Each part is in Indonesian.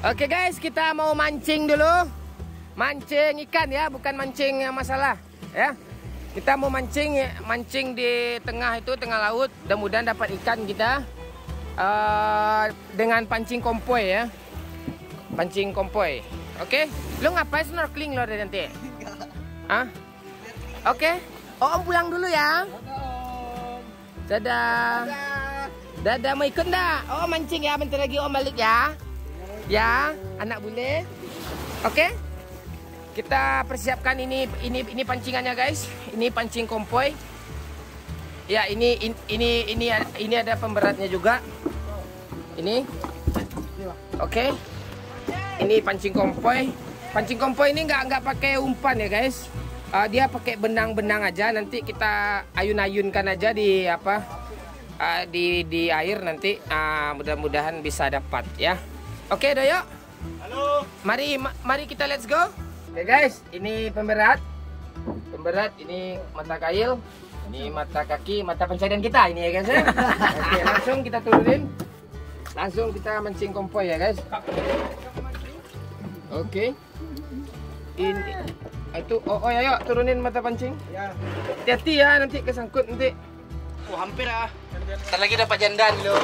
Oke guys, kita mau mancing dulu. Mancing ikan ya, bukan mancing masalah ya. Kita mau mancing di tengah itu, tengah laut. Mudah-mudahan dapat ikan kita dengan pancing kompoi ya. Pancing kompoi. Oke, lu ngapain snorkeling lo dari nanti? Hah? Oke. Oh, Om pulang dulu ya. Dadah. Dadah, mau ikut enggak? Oh, mancing ya, bentar lagi Om balik ya. Ya, anak bule. Oke. Kita persiapkan ini pancingannya guys. Ini pancing kompoi. Ya, ini ada pemberatnya juga. Ini. Oke. Ini pancing kompoi. Pancing kompoi ini nggak pakai umpan ya guys. Dia pakai benang-benang aja. Nanti kita ayun-ayunkan aja di di air nanti. Mudah-mudahan bisa dapat ya. Oke, Doyo. Halo. Mari kita let's go. Oke guys, ini pemberat. Pemberat ini mata kail, ini mata kaki, mata pencarian kita ini ya guys ya. Oke, langsung kita turunin. Langsung kita mancing kompoi ya guys. Oke. Ini itu ya yuk turunin mata pancing. Ya. Hati-hati ya nanti kesangkut nanti. Hampir ah. Ntar lagi dapat jandan lo.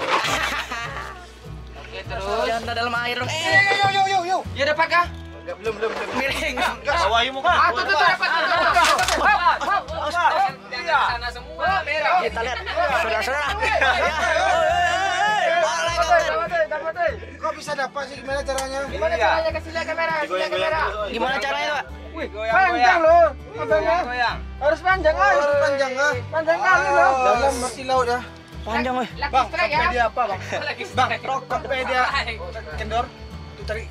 Oke, terus Janda dalam air. Yo. Ya dapat kah? Belum. Miring. Bawahi muka. Tuh dapat. Iya. Sana semua merah. Kita lihat. Saudara-saudara. Kok bisa dapat sih? Gimana caranya? Gimana caranya? Kasih lihat kamera. Gimana caranya, Pak? Wih, panjang loh. Goyang. Harus panjang lah. Harus panjang ah. Panjang kali loh. Dalam masih laut ya. Panjang, weh. Bang, Dia apa, Bang? Bang, Rokok dia kendor. Tuh tadi.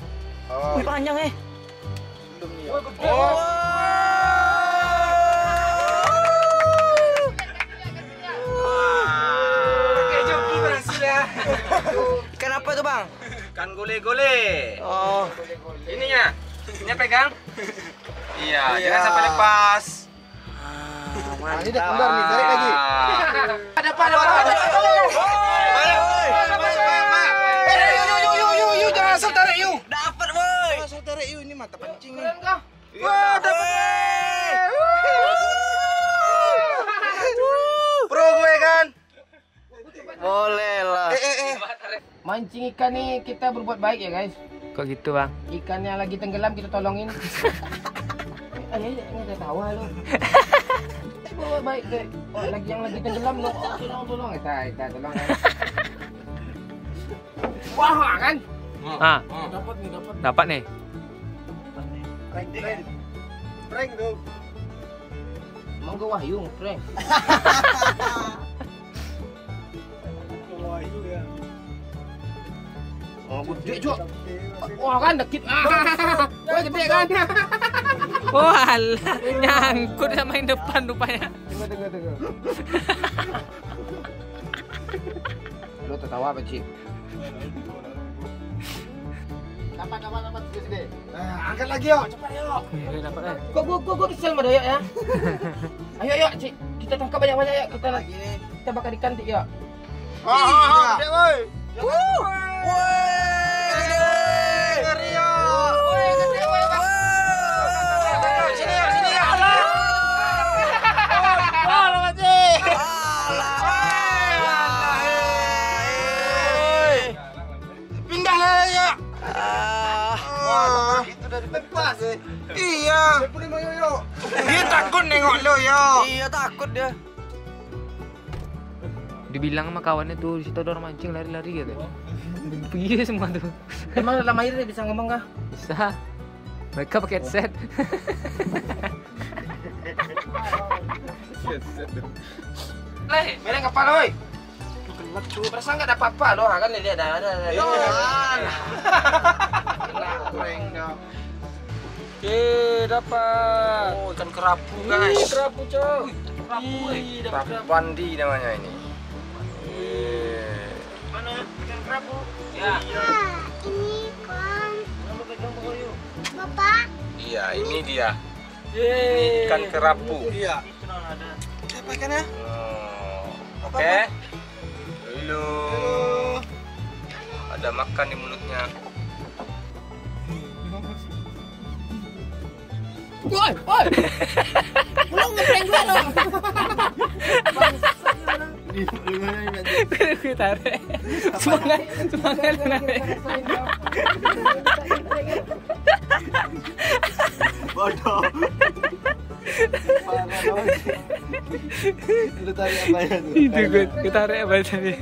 Wih, panjang, eh. Belum nih. Pakai joki berhasil ya. Ikan apa itu, Bang? Ikan gole-gole. Oh. Ininya pegang. Iya, Iya. jangan sampai lepas. Nah, ini udah kendor nih, tarik lagi. Ada. Yuk, jangan asal tarik yuk. Dapat, woi. Asal tarik yuk, ini mata pancing nih. Keren kah? Wah, dapat. Pro gue kan. Boleh lah. Mancing ikan nih kita berbuat baik ya guys. Kok gitu, Bang? Ikannya lagi tenggelam kita tolongin. Ayo, nggak tawa lo. Oh, baik deh. Oh, yang lagi tenggelam lo. Oh, tolong. Kita tolong ya. Wah, kan? Dapat nih. Prank tuh. Emang gue Wahyu, prank. Wahyu ya. Oh, gede juga. Wah, kan dikit. Wah, gede kan? Wah, nyangkut sama yang depan rupanya. Tunggu. Lo tertawa apa, Cik? Dapat sini. Angkat lagi yuk, cepat yuk. Dapat, eh. Kok gua kesel sama Doyo ya? Ayo, Cik. Kita tangkap banyak-banyak ya. Kita bakar ikan, Cik, ya. Gede woi. Ngeri ya. Sini ya. Pindah ya. Itu dari lepas. Iya. Dia takut nengok lo yo. Iya, takut dia. Dibilang sama kawannya tuh, di situ ada orang mancing lari-lari gitu. Pergi semua tuh. Emang dalam air dia bisa ngomong kah? Bisa. Mereka pakai headset. Mereka kepala, woi. Perasaan nggak ada apa-apa loh, kan lihat ada. Oke, dapat. Oh, ikan kerapu guys. Kerapu, Cok. Kerapu bandi namanya ini. Mana ikan kerapu? Ya. Ini kan Bapak. Iya, ini dia. Ini ikan kerapu. Iya. Siapa ikannya? Oke. Halo. Ada makan di mulutnya. Oi, oi. Belum ngeprank gue loh. Gue tarik. Semangat narik. Bodoh. Lu tarik apa ya tuh? Itu gue tarik apa tadi?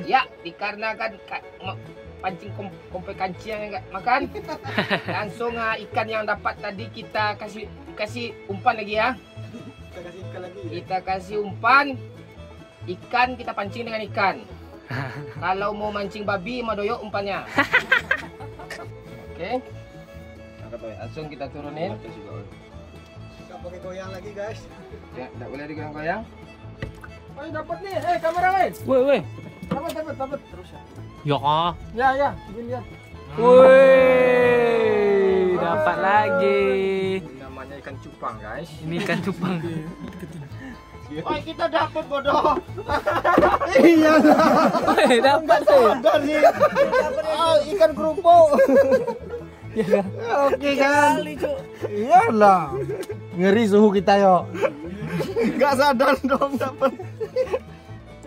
Ya, dikarenakan pancing kompe kancing yang enggak makan, langsung ikan yang dapat tadi kita kasih umpan lagi ya. Kita kasih umpan ikan, kita pancing dengan ikan. Kalau mau mancing babi, mau doyok umpannya. Oke. Langsung kita turunin. Enggak pakai goyang lagi, guys. Ya, enggak boleh digoyang-goyang. Oh, dapat nih. Kamera, Woi. Dapat terus Ya. ya. Coba lihat. Woi, dapat lagi. Namanya ikan cupang, guys. Ini ikan cupang. Oh, kita dapat bodoh. Iya lah. Woi, dapat tuh. Dari ikan kerupuk. Ya. Oke kan. Iyalah. Ngeri suhu kita yo. Enggak sadar dong dapat.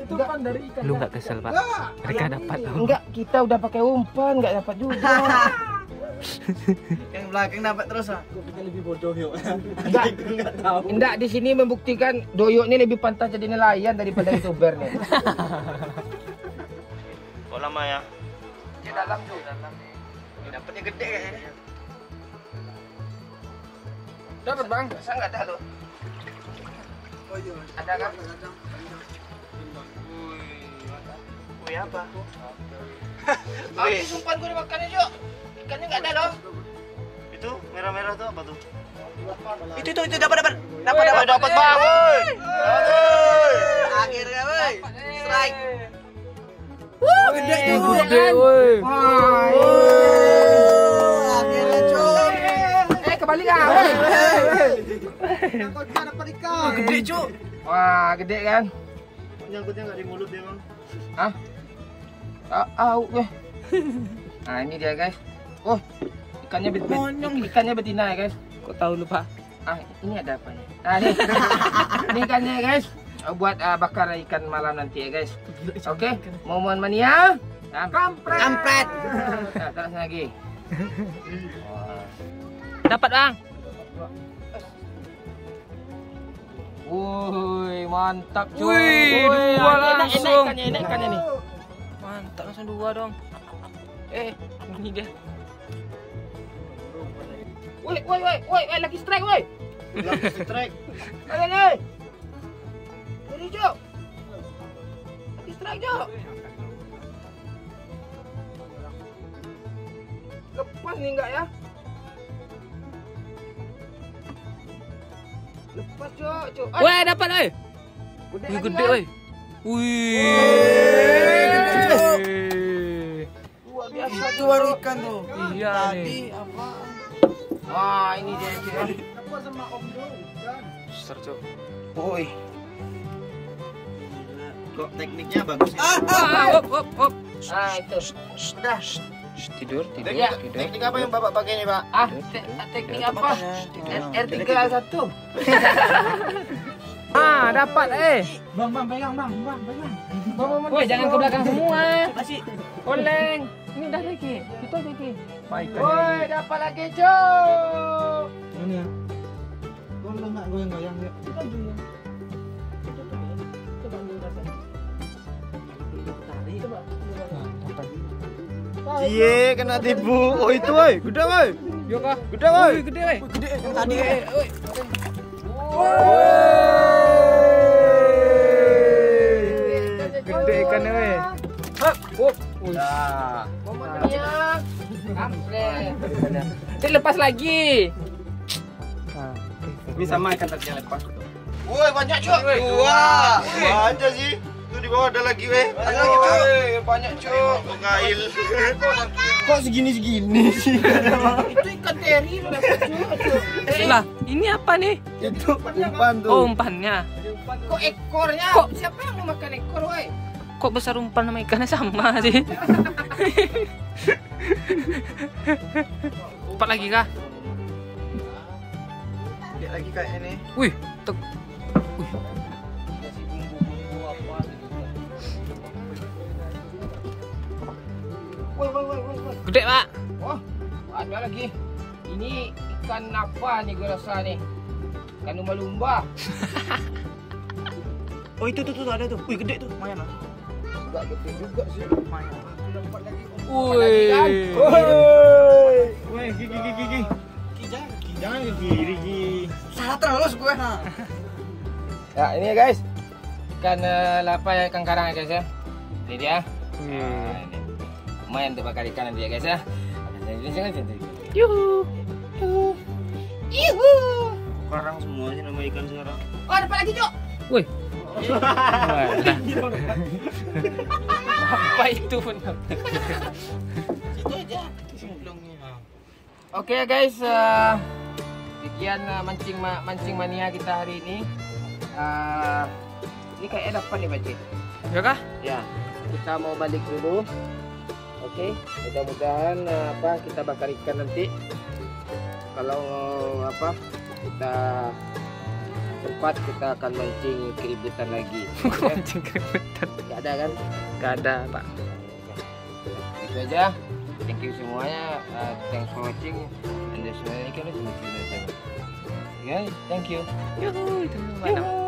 Itu kan dari ikan. Lu nggak kesel, Pak? Mereka dapat loh. Enggak, kita udah pakai umpan, enggak dapat juga. Yang belakang dapat terus ah. Gue pikir lebih bodoh yuk. Enggak tahu. Enggak, di sini membuktikan doyok ini lebih pantas jadi nelayan daripada YouTuber nih. Kok lama ya? Di dalam tuh, dalam. Dapatnya gede kayaknya. Dapat, Bang. Masa enggak ada loh. Oh iya. Ada kan? Wih apa? Oh, ini umpan gue dimakan aja. Ikannya enggak ada loh. Itu merah-merah tuh apa tuh? Itu dapat. Dapat Bang. Woi. Akhirnya woi. Strike. Gede, woi. Akhirnya cuy. Kembali enggak? Dapat ikan. Gede cuy. Wah, gede kan? Nyangkutnya enggak di mulut dia, Bang. Hah? Nah, ini dia, guys. Oh, ikannya betina ya, guys. Kok tahu lu, Pak? Ah, ini ada apa nih? Nah, nih. Ini ikannya, guys. Buat bakar ikan malam nanti ya, guys. Oke, momen mania. Kampret. Nah, terus lagi. Dapat, Bang. Wuih, mantap cuy. Wih, dua langsung. Enak ikannya nih. Mantap, langsung dua dong. Ini dia. Woi, lagi strike, woi. Lagi strike. Nih. Ini, Cok. Lagi strike, Cok. Lepas nih enggak ya? Lepas, Cok. Woi, dapat, woi. Gede, woi. Wih. Luar biasa Itu baru ikan tuh. Iya Tadi nih. apa? Wah, ini dia, Cok. Apa sama Om dong? Besar, Cok. Woi. Kok tekniknya bagus ya? Hop. Ah, itu. Udah. Tidur. Teknik apa yang Bapak pakai nih, Pak? Ah, teknik apa? R31. Ah, dapat Bang, pegang, Bang. Woi, jangan ke belakang semua. Masih oleng. Ini dah lagi. Kita lagi. Woi, dapat lagi, Cok. Ini ya. Gua enggak goyang-goyang ya. Cie, kena tipu. Oh itu, woi. Gede, woi. Yo kah? Gede, woi. Gede, woi. Gede yang tadi. Gede ikannya, woi. Nah. Momennya. Kampret. Dia lepas lagi. Ini sama ikan tadi yang lepas. Woi, banyak, Cok. Wah, aja sih. Tuh di Oh, ada lagi weh. Ada lagi cuy. Banyak cuy. Kail. Kok segini-segini sih? Itu ikan teri lo dapat cuy. Lah, ini apa nih? Itu umpan tuh. Oh, umpannya. Kok ekornya? Kok- Siapa yang mau makan ekor, woi? Kok besar umpan sama ikannya sama sih? Umpan lagi kah? Lihat lagi kayak ini. Wih, tek. Wih. Gede, Pak. Wah, ada lagi. Ini ikan apa nih gue rasa nih? Ikan lumba-lumba. Oh, itu tuh ada tuh. Wih, gede tuh. Lumayan lah. Enggak gede juga sih. Lumayan. Wih. Woi, gigi. Jangan ke kiri, Gi. Salah terus gue, ha. Ya, ini ya guys. Ikan lapa ya, ikan karang ya guys ya. Ini dia. Nah, ini. Lumayan untuk bakar ikan nanti ya guys ya. Yuhu. Yuhu. Karang semua sih nama ikan sekarang. Oh, ada apa lagi, Cok? Wih. Apa itu pun? Itu aja. Sebelumnya. Oke ya guys, sekian mancing mania kita hari ini. Ini kayaknya dapat nih Pak. Ya kah? Ya, kita mau balik dulu. Oke, mudah-mudahan kita bakar ikan nanti. Kalau kita sempat kita akan mancing keributan lagi. Mancing keributan. Gak ada kan? Gak ada, Pak. Itu aja. Thank you semuanya. Thanks for watching. And this is Thank you. Yuhu, itu mana?